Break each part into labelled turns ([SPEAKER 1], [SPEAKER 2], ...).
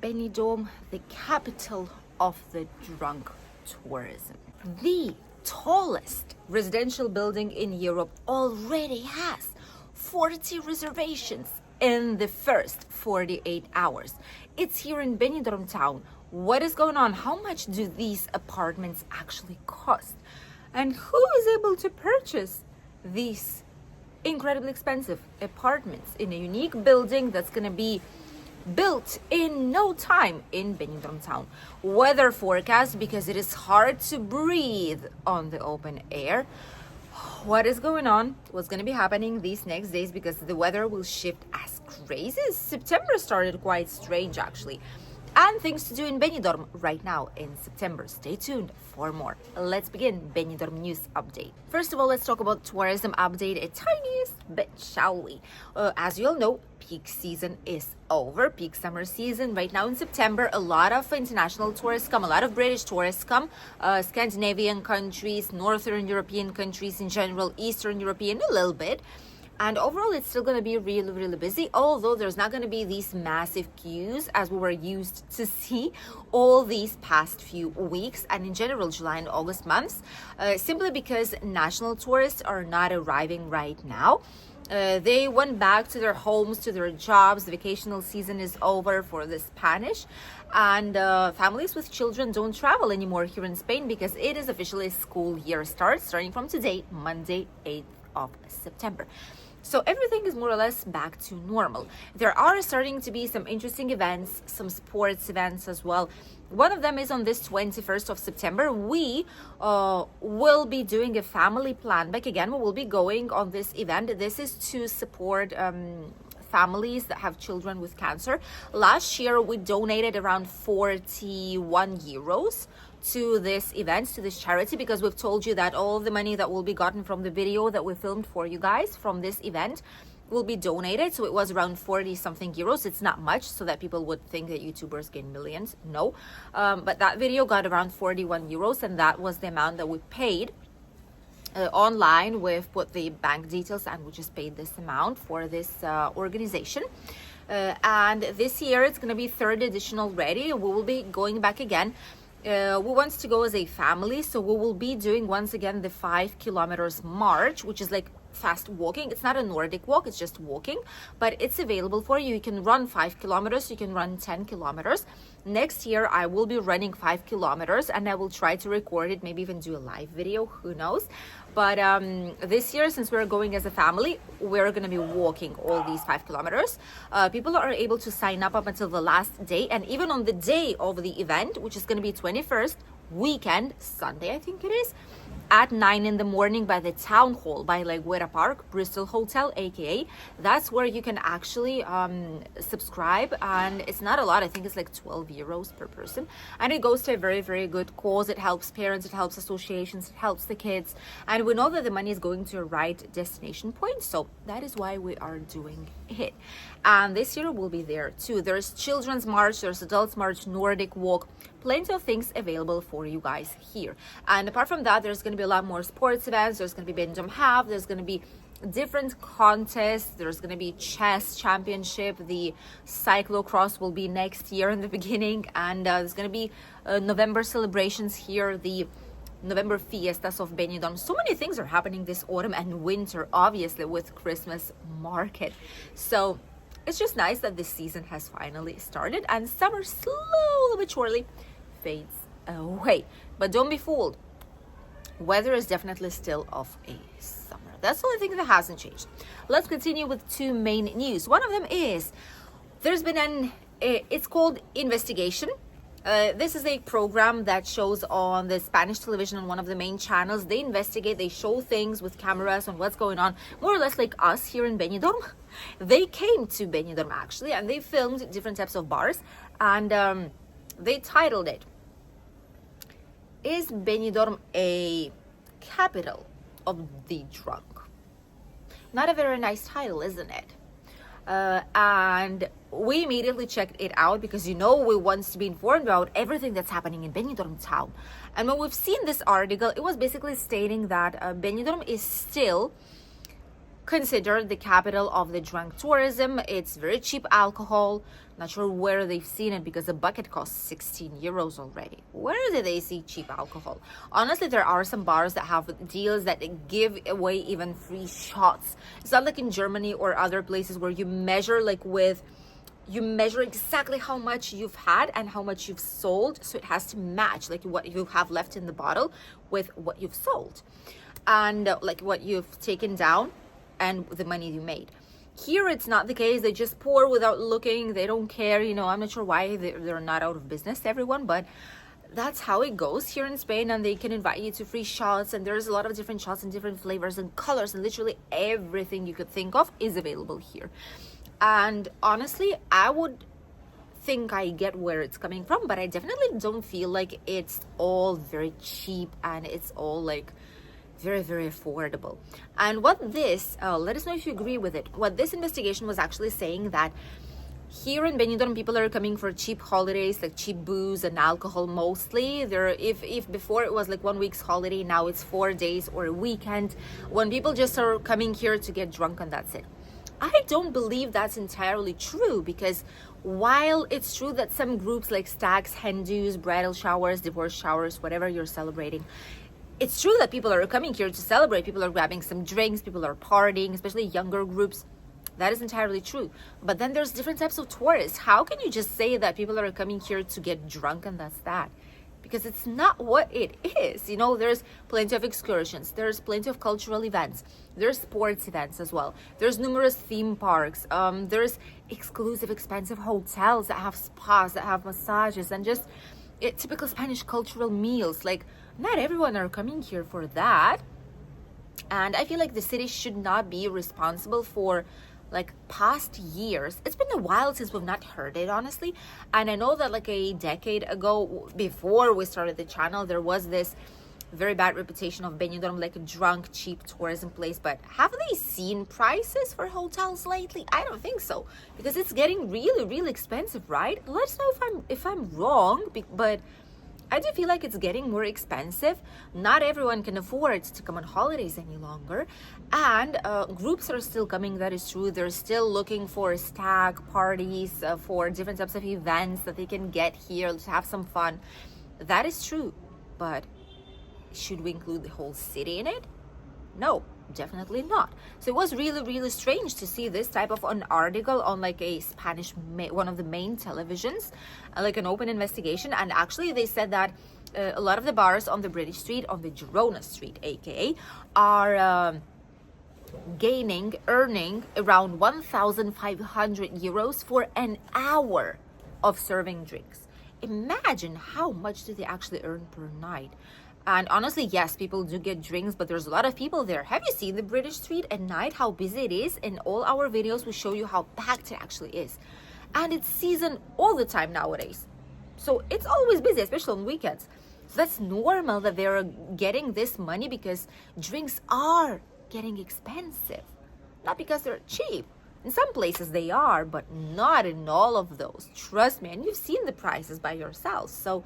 [SPEAKER 1] Benidorm, the capital of the drunk tourism. The tallest residential building in Europe already has 40 reservations in the first 48 hours. It's here in Benidorm town. What is going on? How much do these apartments actually cost? And who is able to purchase these incredibly expensive apartments in a unique building that's going to be built in no time in Benidorm town? Weather forecast, because it is hard to breathe on the open air. What is going on? What's going to be happening these next days, because the weather will shift as crazy. September started quite strange actually. And things to do in Benidorm right now in September. Stay tuned for more. Let's begin Benidorm news update. First of all, let's talk about tourism update a tiniest bit, shall we? As you all know, peak season is over. Peak summer season right now in September. A lot of international tourists come, a lot of British tourists come, Scandinavian countries, Northern European countries in general, Eastern European a little bit. And overall, it's still going to be really busy, although there's not going to be these massive queues as we were used to see all these past few weeks and in general July and August months, simply because national tourists are not arriving right now. They went back to their homes, to their jobs. The vacational season is over for the Spanish, and families with children don't travel anymore here in Spain because it is officially school year starting from today, Monday, 8th of September. So everything is more or less back to normal. There are starting to be some interesting events, some sports events as well. One of them is on this 21st of September. We will be doing a family plan. Back again, we will be going on this event. This is to support families that have children with cancer. Last year, we donated around 41 euros to this event, to this charity, because we've told you that all the money that will be gotten from the video that we filmed for you guys from this event will be donated. So it was around 40 something euros. It's not much, so that people would think that YouTubers gain millions. No, but that video got around 41 euros, and that was the amount that we paid online. We've put the bank details and we just paid this amount for this organization. And this year it's going to be third edition already. We will be going back again. We want to go as a family, so we will be doing once again the 5 kilometers march, which is like fast walking. It's not a Nordic walk, it's just walking, but it's available for you. You can run 5 kilometers, you can run 10 kilometers. Next year I will be running 5 kilometers and I will try to record it, maybe even do a live video, who knows. But this year, since we're going as a family, we're going to be walking all these 5 kilometers. People are able to sign up until the last day, and even on the day of the event, which is going to be 21st weekend, Sunday I think it is, at 9 in the morning by the town hall, by La Guera Park, Bristol Hotel, aka. That's where you can actually subscribe, and it's not a lot. I think it's like 12 euros per person, and it goes to a very good cause. It helps parents, it helps associations, it helps the kids, and we know that the money is going to a right destination point, so that is why we are doing it. And this year we'll be there too. There's children's march, there's adults march, Nordic walk, plenty of things available for you guys here. And apart from that, there's going to be a lot more sports events. There's going to be Benidorm Half, there's going to be different contests, there's going to be chess championship, the cyclocross will be next year in the beginning, and there's going to be November celebrations here, the November fiestas of Benidorm. So many things are happening this autumn and winter, obviously, with Christmas market. So it's just nice that this season has finally started and summer slowly but surely fades away. But don't be fooled. Weather is definitely still of a summer. That's the only thing that hasn't changed. Let's continue with two main news. One of them is there's been it's called Investigation. This is a program that shows on the Spanish television on one of the main channels. They investigate, they show things with cameras on what's going on, more or less like us here in Benidorm. They came to Benidorm actually, and they filmed different types of bars, and they titled it, "Is Benidorm a capital of the drunk?" Not a very nice title, isn't it? And we immediately checked it out because, you know, we want to be informed about everything that's happening in Benidorm town. And when we've seen this article, it was basically stating that Benidorm is still considered the capital of the drunk tourism. It's very cheap alcohol. Not sure where they've seen it because a bucket costs 16 euros already. Where did they see cheap alcohol? Honestly, there are some bars that have deals that give away even free shots. It's not like in Germany or other places where you measure exactly how much you've had and how much you've sold, so it has to match like what you have left in the bottle with what you've sold and like what you've taken down and the money you made. Here it's not the case. They just pour without looking. They don't care. I'm not sure why they're not out of business, everyone, but that's how it goes here in Spain. And they can invite you to free shots, and there's a lot of different shots and different flavors and colors, and literally everything you could think of is available here. And honestly, I would think I get where it's coming from, but I definitely don't feel like it's all very cheap and it's all like very, very affordable. And what this, let us know if you agree with it. What this investigation was actually saying that here in Benidorm, people are coming for cheap holidays, like cheap booze and alcohol mostly. If before it was like 1 week's holiday, now it's 4 days or a weekend, when people just are coming here to get drunk and that's it. I don't believe that's entirely true, because while it's true that some groups like stags, hen do's, bridal showers, divorce showers, whatever you're celebrating, it's true that people are coming here to celebrate. People are grabbing some drinks, people are partying, especially younger groups. That is entirely true. But then there's different types of tourists. How can you just say that people are coming here to get drunk and that's that? Because it's not what it is. There's plenty of excursions. There's plenty of cultural events. There's sports events as well. There's numerous theme parks. There's exclusive, expensive hotels that have spas, that have massages, and just typical Spanish cultural meals. Like, not everyone are coming here for that. And I feel like the city should not be responsible for like past years. It's been a while since we've not heard it, honestly. And I know that like a decade ago, before we started the channel, there was this very bad reputation of Benidorm, like a drunk, cheap tourism place. But have they seen prices for hotels lately? I don't think so, because it's getting really, really expensive, right? Let us know if I'm wrong, but I do feel like it's getting more expensive. Not everyone can afford to come on holidays any longer. And groups are still coming, that is true. They're still looking for stag parties, for different types of events that they can get here to have some fun. That is true. But should we include the whole city in it? No, definitely not. So it was really, really strange to see this type of an article on like a Spanish, one of the main televisions, like an open investigation. And actually they said that a lot of the bars on the British street, on the Girona street, aka, are earning around 1,500 euros for an hour of serving drinks. Imagine how much do they actually earn per night. And honestly, yes, people do get drinks, but there's a lot of people there. Have you seen the British street at night, how busy it is? In all our videos, we show you how packed it actually is. And it's season all the time nowadays. So it's always busy, especially on weekends. So that's normal that they're getting this money, because drinks are getting expensive. Not because they're cheap. In some places they are, but not in all of those. Trust me, and you've seen the prices by yourselves. So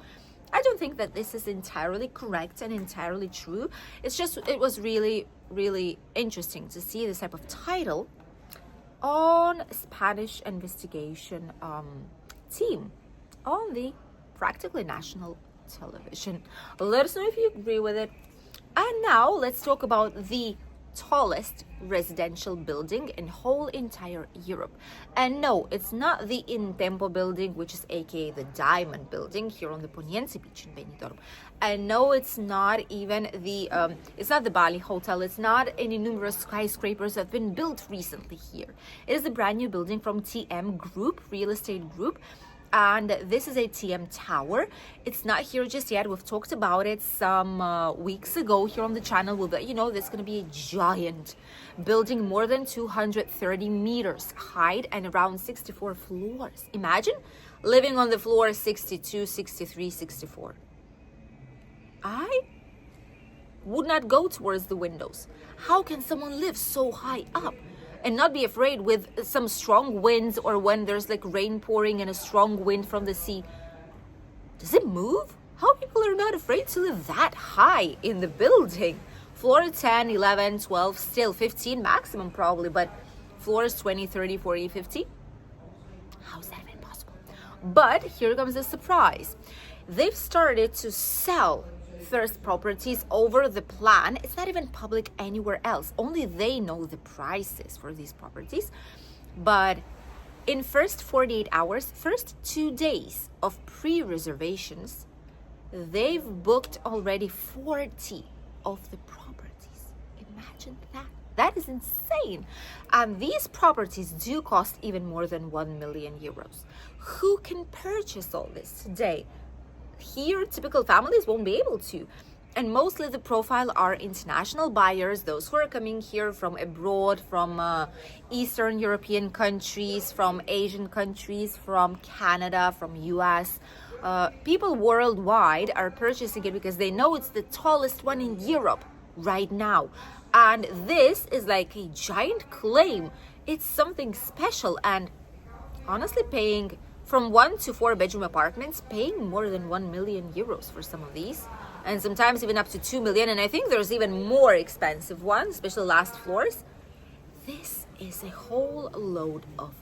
[SPEAKER 1] I don't think that this is entirely correct and entirely true. It's just, it was really, really interesting to see this type of title on Spanish investigation team on the practically national television. Let us know if you agree with it. And now let's talk about the tallest residential building in whole entire Europe. And no, it's not the Intempo building, which is aka the Diamond building here on the Poniente beach in Benidorm. And no, it's not even the it's not the Bali hotel. It's not any numerous skyscrapers that have been built recently here. It is a brand new building from TM Group, real estate group. And this is a TM Tower. It's not here just yet. We've talked about it some weeks ago here on the channel. We'll let you know there's going to be a giant building, more than 230 meters height and around 64 floors. Imagine living on the floor 62, 63, 64. I would not go towards the windows. How can someone live so high up and not be afraid with some strong winds, or when there's like rain pouring and a strong wind from the sea? Does it move? How people are not afraid to live that high in the building? Floor 10, 11, 12, still 15 maximum probably, but floors 20, 30, 40, 50. How's that even possible? But here comes the surprise. They've started to sell first properties over the plan. It's not even public anywhere else. Only they know the prices for these properties. But in first 48 hours, first 2 days of pre-reservations, they've booked already 40 of the properties. Imagine that. That is insane. And these properties do cost even more than 1 million euros. Who can purchase all this today? Here, typical families won't be able to. And mostly the profile are international buyers, those who are coming here from abroad, from Eastern European countries, from Asian countries, from Canada, from US. People worldwide are purchasing it because they know it's the tallest one in Europe right now. And this is like a giant claim. It's something special. And honestly, paying from 1 to 4 bedroom apartments, paying more than 1 million euros for some of these, and sometimes even up to 2 million. And I think there's even more expensive ones, especially last floors. This is a whole load of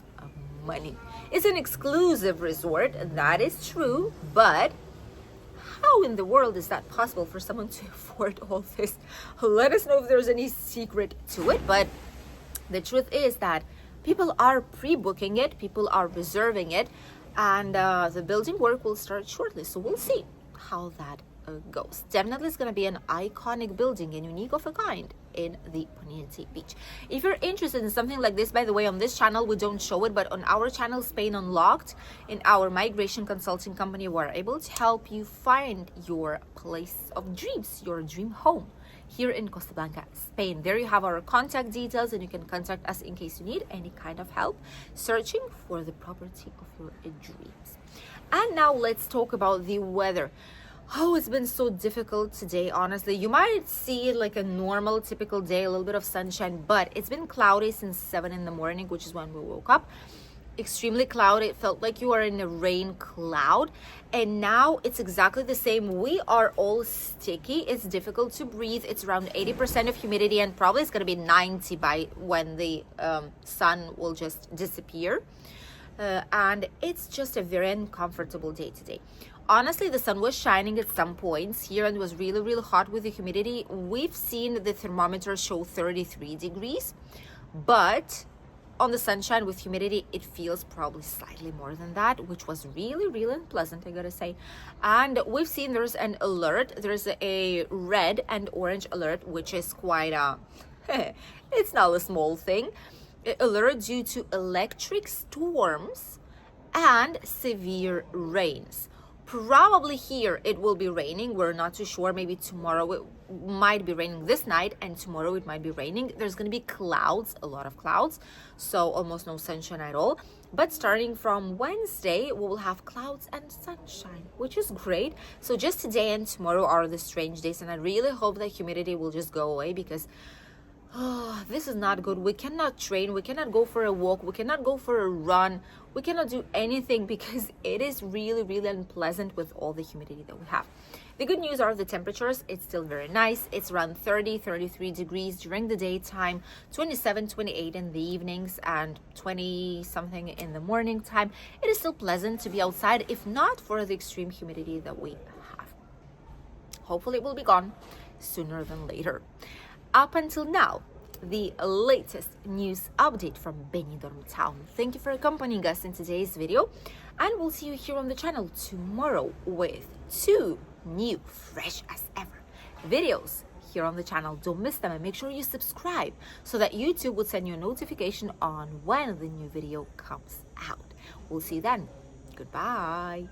[SPEAKER 1] money. It's an exclusive resort, that is true, but how in the world is that possible for someone to afford all this? Let us know if there's any secret to it. But the truth is that people are pre-booking it, people are reserving it, and the building work will start shortly. So we'll see how that goes. Definitely it's going to be an iconic building and unique of a kind in the Poniente Beach. If you're interested in something like this, by the way, on this channel we don't show it, but on our channel Spain Unlocked, in our migration consulting company, we're able to help you find your place of dreams, your dream home here in Costa Blanca, Spain. There you have our contact details, and you can contact us in case you need any kind of help searching for the property of your dreams. And now let's talk about the weather. Oh, it's been so difficult today, honestly. You might see it like a normal, typical day, a little bit of sunshine, but it's been cloudy since 7 in the morning, which is when we woke up. Extremely cloudy. It felt like you are in a rain cloud, and now it's exactly the same. We are all sticky. It's difficult to breathe. It's around 80% of humidity, and probably it's going to be 90 by when the sun will just disappear. And it's just a very uncomfortable day today. Honestly, the sun was shining at some points here, and it was really, really hot with the humidity. We've seen the thermometer show 33 degrees, but on the sunshine with humidity, it feels probably slightly more than that, which was really, really unpleasant, I gotta say. And we've seen there's an alert. There's a red and orange alert, which is quite it's not a small thing. Alert due to electric storms and severe rains. Probably here it will be raining. We're not too sure. Maybe tomorrow it might be raining this night, and tomorrow it might be raining. There's going to be clouds, a lot of clouds, so almost no sunshine at all. But starting from Wednesday, we will have clouds and sunshine, which is great. So just today and tomorrow are the strange days, and I really hope that humidity will just go away, because this is not good. We cannot train, we cannot go for a walk, we cannot go for a run, we cannot do anything because it is really, really unpleasant with all the humidity that we have. The good news are the temperatures. It's still very nice. It's around 30, 33 degrees during the daytime, 27, 28 in the evenings, and 20 something in the morning time. It is still pleasant to be outside, if not for the extreme humidity that we have. Hopefully it will be gone sooner than later. Up until now, the latest news update from Benidorm town. Thank you for accompanying us in today's video, and we'll see you here on the channel tomorrow with 2 new, fresh as ever videos here on the channel. Don't miss them, and make sure you subscribe so that YouTube will send you a notification on when the new video comes out. We'll see you then. Goodbye.